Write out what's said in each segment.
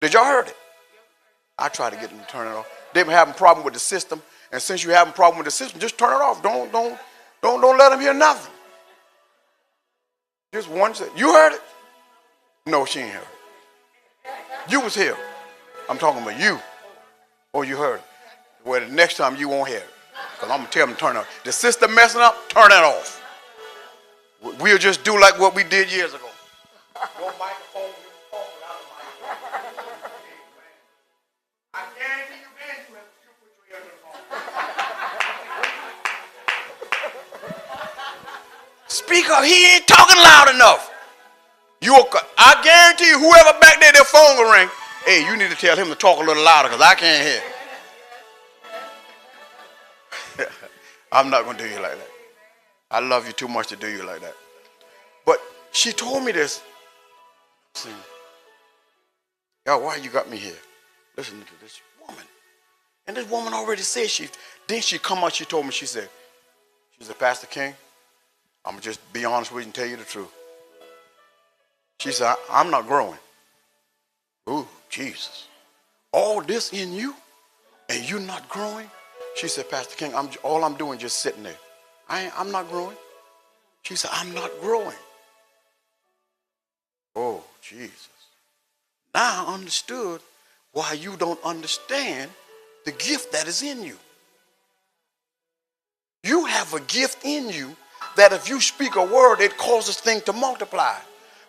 Did y'all heard it? I try to get them to turn it off. They've been having a problem with the system, and since you having a problem with the system, just turn it off. Don't let them hear nothing. Just one second. You heard it? No, she ain't heard it. You was here. I'm talking about you. Oh, you heard it. Well, the next time you won't hear it. Because I'm going to tell them to turn it off. The system messing up, turn it off. We'll just do like what we did years ago. No microphone, you talk without a microphone. I guarantee you, man, you put your ear to the phone. Speak up, he ain't talking loud enough. I guarantee you, whoever back there, their phone will ring. Hey, you need to tell him to talk a little louder because I can't hear. I'm not going to do you like that. I love you too much to do you like that. But she told me this. See, y'all, why you got me here? Listen to this woman. And this woman already said then she come out, she told me, she said, Pastor King, I'm going to just be honest with you and tell you the truth. She said, I'm not growing. Ooh, Jesus. All this in you and you're not growing? She said, Pastor King, all I'm doing is just sitting there. I'm not growing. She said, I'm not growing. Oh, Jesus. Now I understood why you don't understand the gift that is in you. You have a gift in you that if you speak a word, it causes things to multiply.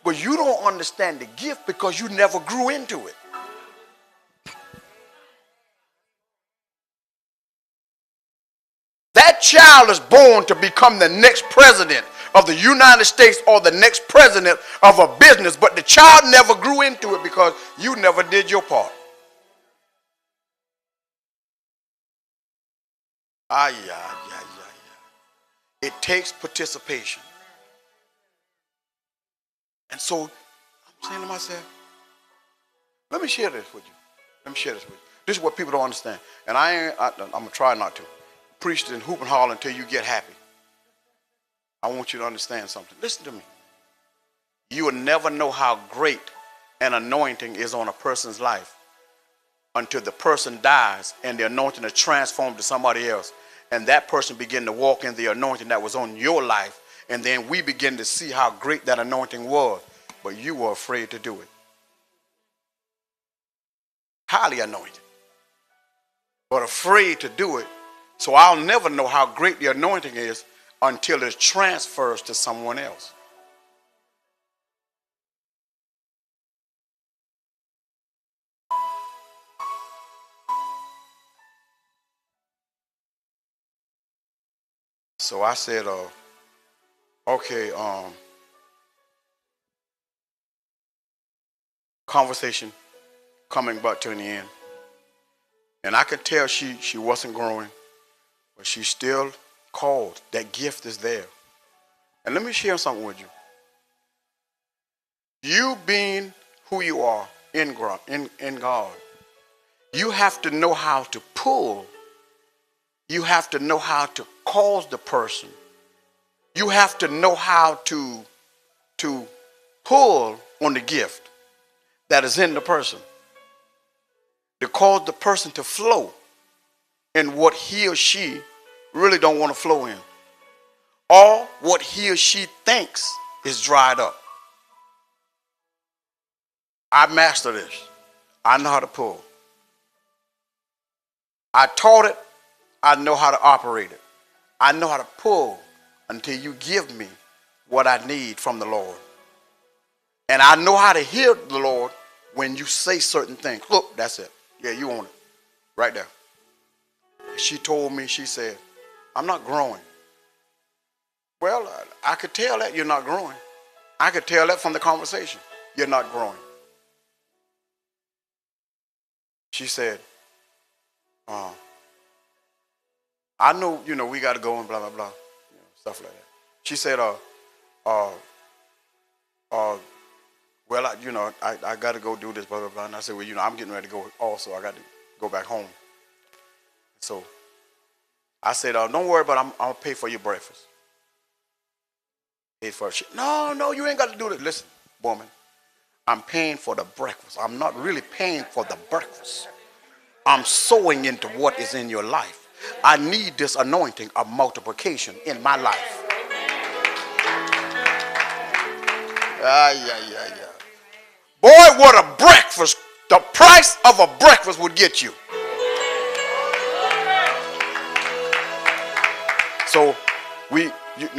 But you don't understand the gift because you never grew into it. That child is born to become the next president of the United States or the next president of a business, but the child never grew into it because you never did your part. It takes participation. And so I'm saying to myself, let me share this with you. This is what people don't understand. And I'm going to try not to. Preach and hoop and holler until you get happy. I want you to understand something. Listen to me. You will never know how great an anointing is on a person's life until the person dies and the anointing is transformed to somebody else. And that person begin to walk in the anointing that was on your life. And then we begin to see how great that anointing was. But you were afraid to do it. Highly anointed. But afraid to do it. So I'll never know how great the anointing is until it transfers to someone else. So I said, okay, conversation coming but to the end. And I could tell she wasn't growing, but she still called. That gift is there. And let me share something with you. You being who you are in God, you have to know how to pull. You have to know how to cause the person. You have to know how to pull on the gift that is in the person, to cause the person to flow in what he or she really don't want to flow in, or what he or she thinks is dried up. I master this. I know how to pull. I taught it. I know how to operate it. I know how to pull until you give me what I need from the Lord. And I know how to hear the Lord when you say certain things. Look, that's it. Yeah, you own it. Right there. She told me, she said, I'm not growing. Well, I could tell that you're not growing. I could tell that from the conversation. You're not growing. She said, I know, we got to go and blah, blah, blah, stuff like that. She said, well, I got to go do this, blah, blah, blah. And I said, well, I'm getting ready to go also. I got to go back home. So I said, don't worry about it. I'm going to pay for your breakfast. Paid for it. No, you ain't got to do this. Listen, woman, I'm paying for the breakfast. I'm not really paying for the breakfast. I'm sowing into what is in your life. I need this anointing of multiplication in my life. Yeah. Boy, what a breakfast, the price of a breakfast would get you. So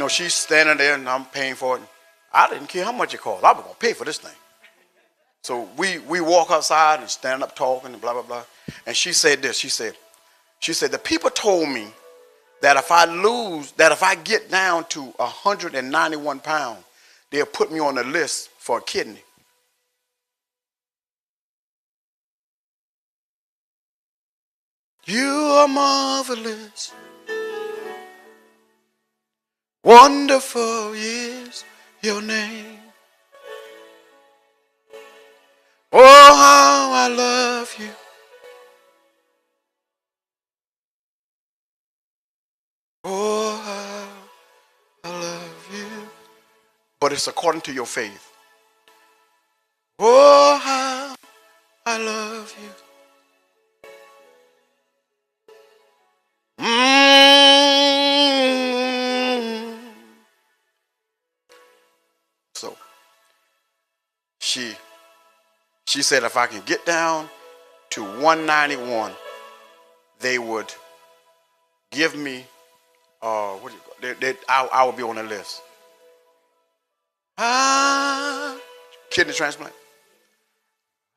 she's standing there and I'm paying for it. I didn't care how much it cost. I was going to pay for this thing. So we walk outside and stand up talking and blah, blah, blah. And she said this. She said, the people told me that if I get down to 191 pounds, they'll put me on the list for a kidney. You are marvelous. Wonderful is your name. Oh, how I love you. Oh, how I love you. But it's according to your faith. Oh, how I love you. So she said if I can get down to 191, they would give me I will be on the list. Kidney transplant.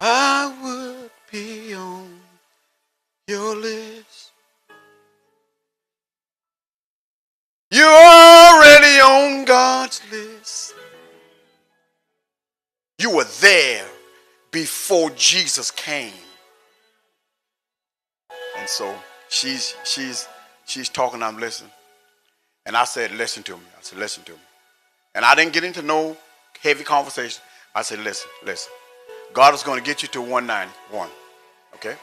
I would be on your list. You're already on God's list. You were there before Jesus came. And so she's talking, I'm listening. And I said, listen to me. And I didn't get into no heavy conversation. I said, listen. God is going to get you to 191. Okay?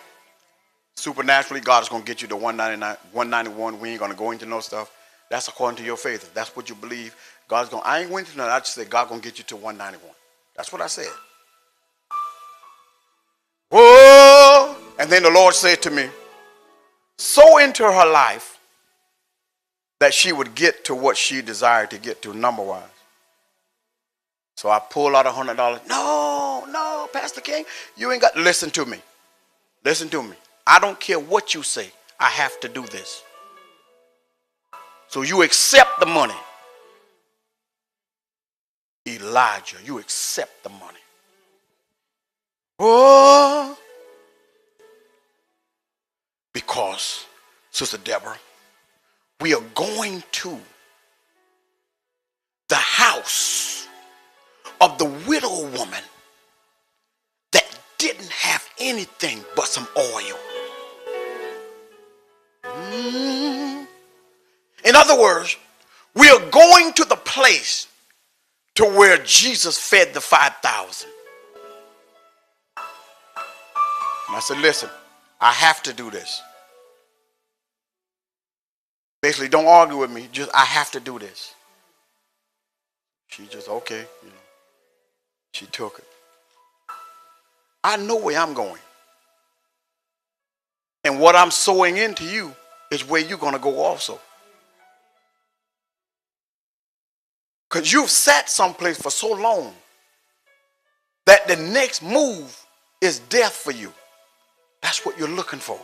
Supernaturally, God is going to get you to 191. We ain't going to go into no stuff. That's according to your faith. If that's what you believe, God's going to, I ain't going into nothing. I just said, God going to get you to 191. That's what I said. Whoa! And then the Lord said to me, sow into her life that she would get to what she desired to get to number-wise. So I pulled out $100. No, Pastor King, you ain't got to listen to me. Listen to me. I don't care what you say. I have to do this. So you accept the money. Elijah, you accept the money. Oh, because, Sister Deborah, we are going to the house of the widow woman that didn't have anything but some oil. In other words, we are going to the place to where Jesus fed the 5,000. And I said, listen, I have to do this. Basically, don't argue with me. Just, I have to do this. She just, okay, She took it. I know where I'm going. And what I'm sowing into you is where you're going to go also. Because you've sat someplace for so long that the next move is death for you. That's what you're looking for.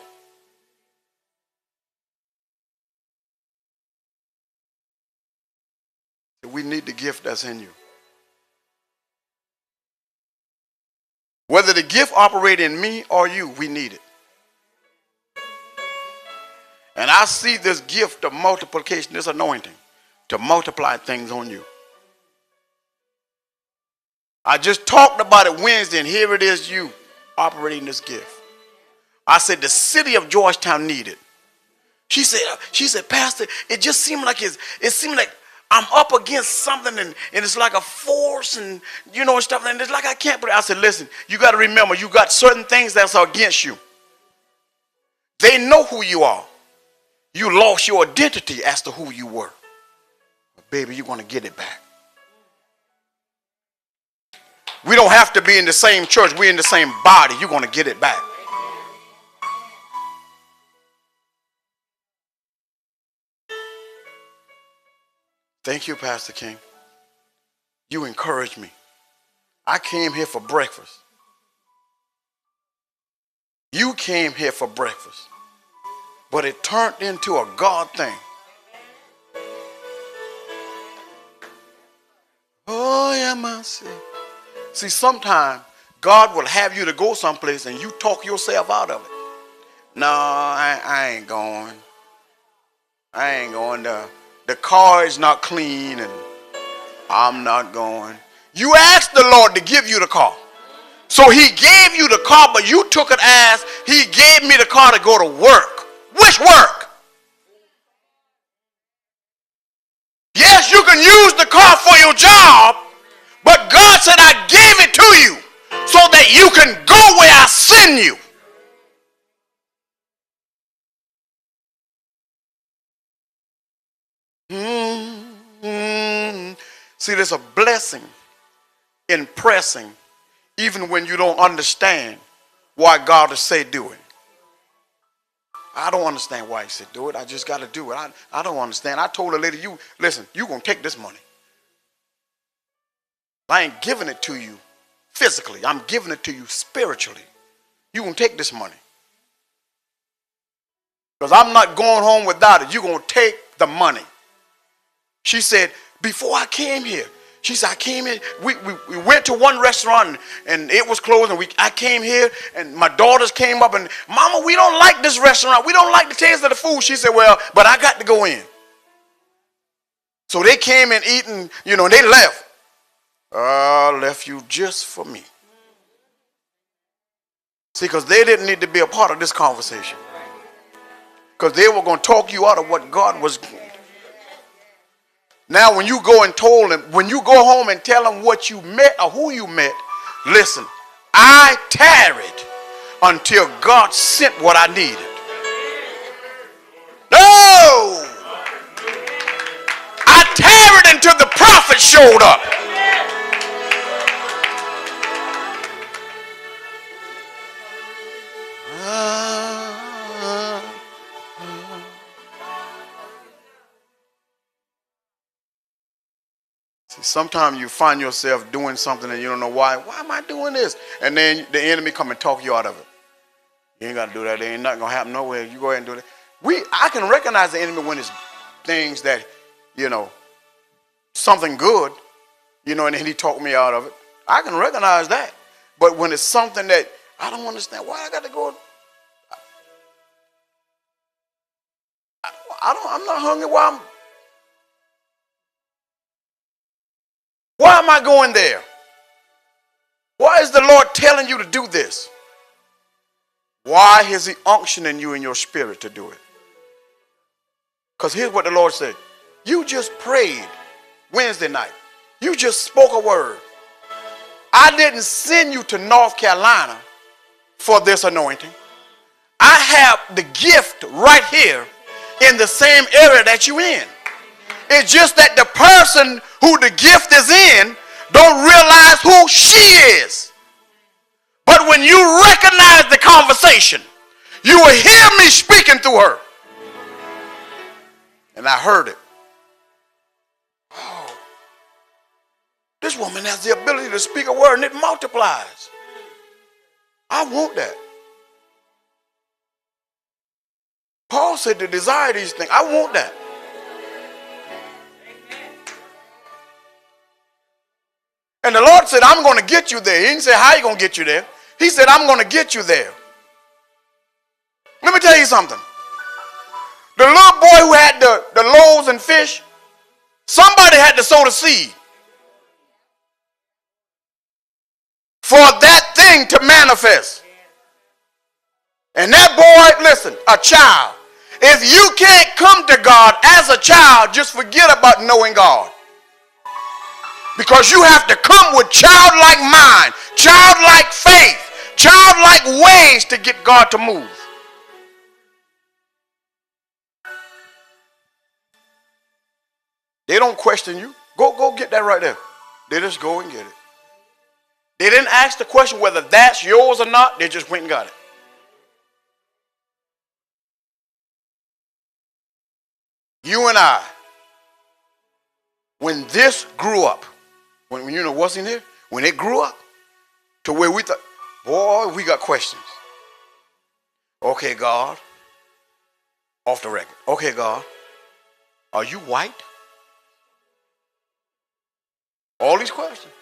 We need the gift that's in you. Whether the gift operates in me or you, we need it. And I see this gift of multiplication, this anointing, to multiply things on you. I just talked about it Wednesday, and here it is, you operating this gift. I said the city of Georgetown needed. She said, Pastor, it just seemed like I'm up against something and it's like a force and stuff, and it's like I can't. But I said, listen, you got to remember, you got certain things that's against you. They know who you are. You lost your identity as to who you were. But baby, you're going to get it back. We don't have to be in the same church. We're in the same body. You're going to get it back. Thank you, Pastor King. You encouraged me. I came here for breakfast. You came here for breakfast. But it turned into a God thing. Oh, yeah, my sin. See, sometimes God will have you to go someplace and you talk yourself out of it. No, I ain't going. I ain't going. The car is not clean and I'm not going. You asked the Lord to give you the car. So he gave you the car, but you took it as he gave me the car to go to work. Which work? Yes, you can use the car for your job, but God said I gave it to you so that you can go where I send you. See, there's a blessing in pressing even when you don't understand why God has said do it. I don't understand why he said do it. I just got to do it. I don't understand. I told the lady, listen, you're going to take this money. I ain't giving it to you physically. I'm giving it to you spiritually. You're going to take this money. Because I'm not going home without it. You're going to take the money. She said, before I came here, she said, I came in, we went to one restaurant and it was closed and I came here and my daughters came up and, Mama, we don't like this restaurant. We don't like the taste of the food. She said, well, but I got to go in. So they came and eating, they left. Left you just for me. See, because they didn't need to be a part of this conversation. Because they were going to talk you out of what God was doing. Now, when you go and told them, when you go home and tell them what you met or who you met, listen, I tarried until God sent what I needed. No! I tarried until the prophet showed up. Sometimes you find yourself doing something and you don't know why. Why am I doing this? And then the enemy come and talk you out of it. You ain't got to do that. There ain't nothing going to happen nowhere. You go ahead and do that. I can recognize the enemy when it's things that, something good, and then he talked me out of it. I can recognize that. But when it's something that I don't understand, why I got to go. I'm not hungry. Why am I going there? Why is the Lord telling you to do this? Why is he unctioning you in your spirit to do it? Because here's what the Lord said. You just prayed Wednesday night. You just spoke a word. I didn't send you to North Carolina for this anointing. I have the gift right here in the same area that you're in. It's just that the person who the gift is in don't realize who she is. But when you recognize the conversation, you will hear me speaking through her. And I heard it. Oh, this woman has the ability to speak a word and it multiplies. I want that. Paul said to desire these things. I want that. And the Lord said, I'm going to get you there. He didn't say, how are you going to get you there? He said, I'm going to get you there. Let me tell you something. The little boy who had the loaves and fish, somebody had to sow the seed for that thing to manifest. And that boy, listen, a child. If you can't come to God as a child, just forget about knowing God. Because you have to come with childlike mind, childlike faith, childlike ways to get God to move. They don't question you. Go get that right there. They just go and get it. They didn't ask the question whether that's yours or not. They just went and got it. You and I, when this grew up, when you know what's in here, when it grew up to where we thought, boy, we got questions. Okay, God, off the record. Okay, God, are you white? All these questions.